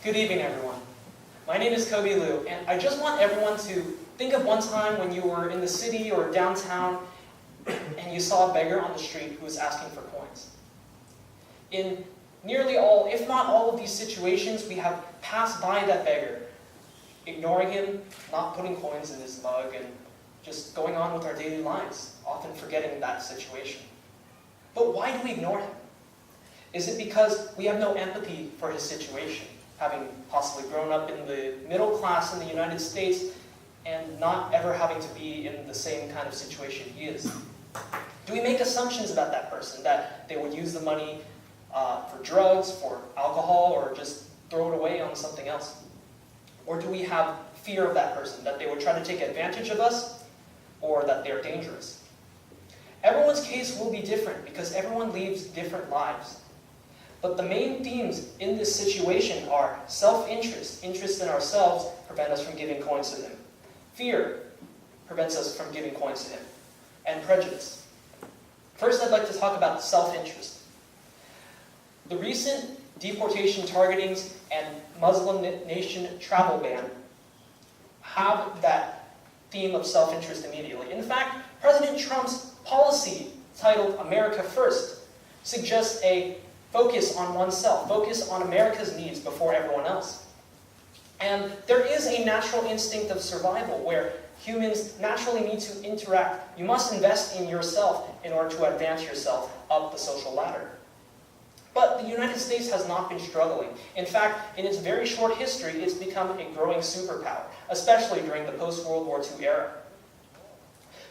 Good evening, everyone. My name is Koby Lieu, and I just want everyone to think of one time when you were in the city or downtown and you saw a beggar on the street who was asking for coins. In nearly all, if not all of these situations, we have passed by that beggar, ignoring him, not putting coins in his mug, and just going on with our daily lives, often forgetting that situation. But why do we ignore him? Is it because we have no empathy for his situation, having possibly grown up in the middle class in the United States and not ever having to be in the same kind of situation he is? Do we make assumptions about that person, that they would use the money for drugs, for alcohol, or just throw it away on something else? Or do we have fear of that person, that they would try to take advantage of us, or that they're dangerous? Everyone's case will be different because everyone leads different lives. But the main themes in this situation are self-interest, interest in ourselves, prevent us from giving coins to him. Fear prevents us from giving coins to him. And prejudice. First, I'd like to talk about self-interest. The recent deportation targetings and Muslim nation travel ban have that theme of self-interest immediately. In fact, President Trump's policy titled America First suggests a focus on oneself, focus on America's needs before everyone else. And there is a natural instinct of survival where humans naturally need to interact. You must invest in yourself in order to advance yourself up the social ladder. But the United States has not been struggling. In fact, in its very short history, it's become a growing superpower, especially during the post-World War II era.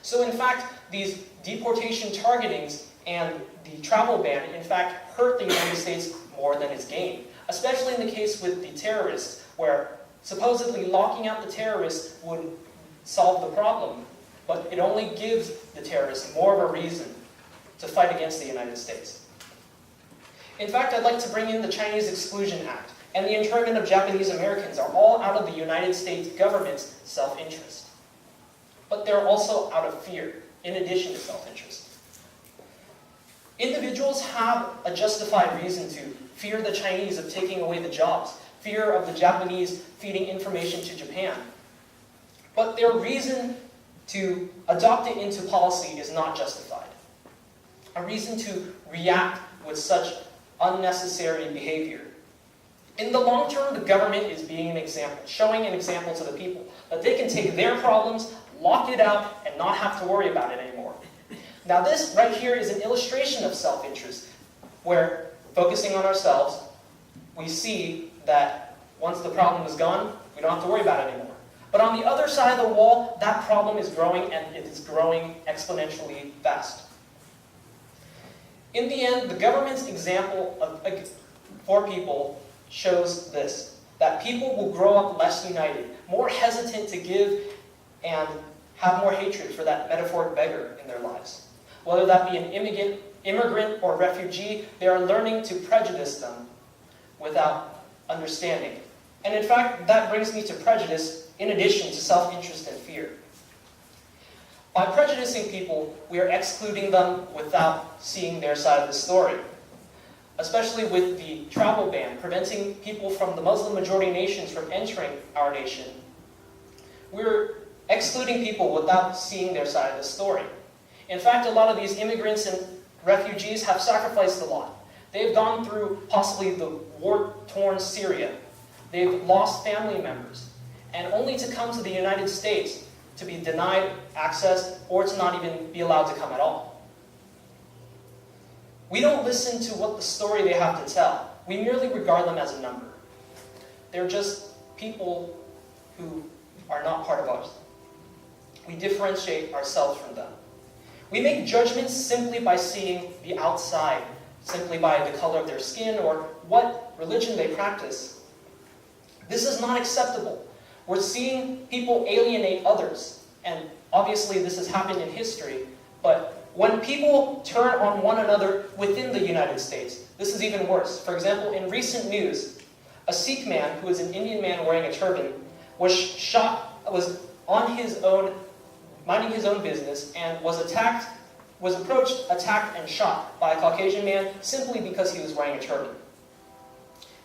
So in fact, these deportation targetings and the travel ban, in fact, hurt the United States more than it's gained, especially in the case with the terrorists, where supposedly locking out the terrorists would solve the problem, but it only gives the terrorists more of a reason to fight against the United States. In fact, I'd like to bring in the Chinese Exclusion Act, and the internment of Japanese Americans are all out of the United States government's self-interest. But they're also out of fear, in addition to self-interest. Individuals have a justified reason to fear the Chinese of taking away the jobs, fear of the Japanese feeding information to Japan. But their reason to adopt it into policy is not justified. A reason to react with such unnecessary behavior. In the long term, the government is being an example, showing an example to the people, that they can take their problems, lock it out, and not have to worry about it anymore. Now this right here is an illustration of self-interest, where focusing on ourselves, we see that once the problem is gone, we don't have to worry about it anymore. But on the other side of the wall, that problem is growing, and it is growing exponentially fast. In the end, the government's example for people shows this, that people will grow up less united, more hesitant to give, and have more hatred for that metaphoric beggar in their lives. Whether that be an immigrant or refugee, they are learning to prejudice them without understanding. And in fact, that brings me to prejudice in addition to self-interest and fear. By prejudicing people, we are excluding them without seeing their side of the story. Especially with the travel ban, preventing people from the Muslim-majority nations from entering our nation. We're excluding people without seeing their side of the story. In fact, a lot of these immigrants and refugees have sacrificed a lot. They've gone through possibly the war-torn Syria. They've lost family members. And only to come to the United States to be denied access or to not even be allowed to come at all. We don't listen to what the story they have to tell. We merely regard them as a number. They're just people who are not part of us. We differentiate ourselves from them. We make judgments simply by seeing the outside, simply by the color of their skin or what religion they practice. This is not acceptable. We're seeing people alienate others, and obviously this has happened in history, but when people turn on one another within the United States, this is even worse. For example, in recent news, a Sikh man who is an Indian man wearing a turban was on his own, minding his own business, and was approached, attacked, and shot by a Caucasian man simply because he was wearing a turban.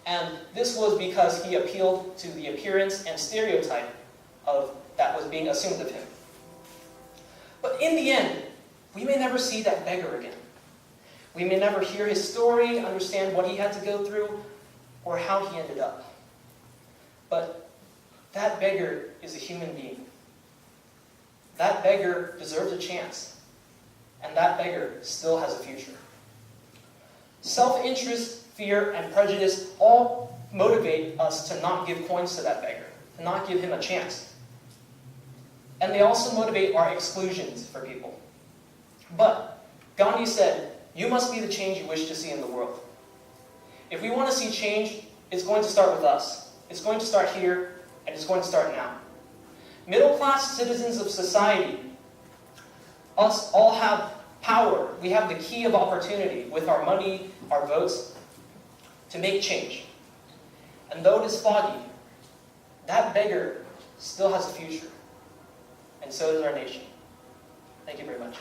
And this was because he appealed to the appearance and stereotype that was being assumed of him. But in the end, we may never see that beggar again. We may never hear his story, understand what he had to go through, or how he ended up. But that beggar is a human being. That beggar deserves a chance. And that beggar still has a future. Self-interest, fear, and prejudice all motivate us to not give coins to that beggar, to not give him a chance. And they also motivate our exclusions for people. But Gandhi said, "You must be the change you wish to see in the world." If we want to see change, it's going to start with us. It's going to start here, and it's going to start now. Middle-class citizens of society, us all have power. We have the key of opportunity with our money, our votes, to make change. And though it is foggy, that beggar still has a future. And so does our nation. Thank you very much.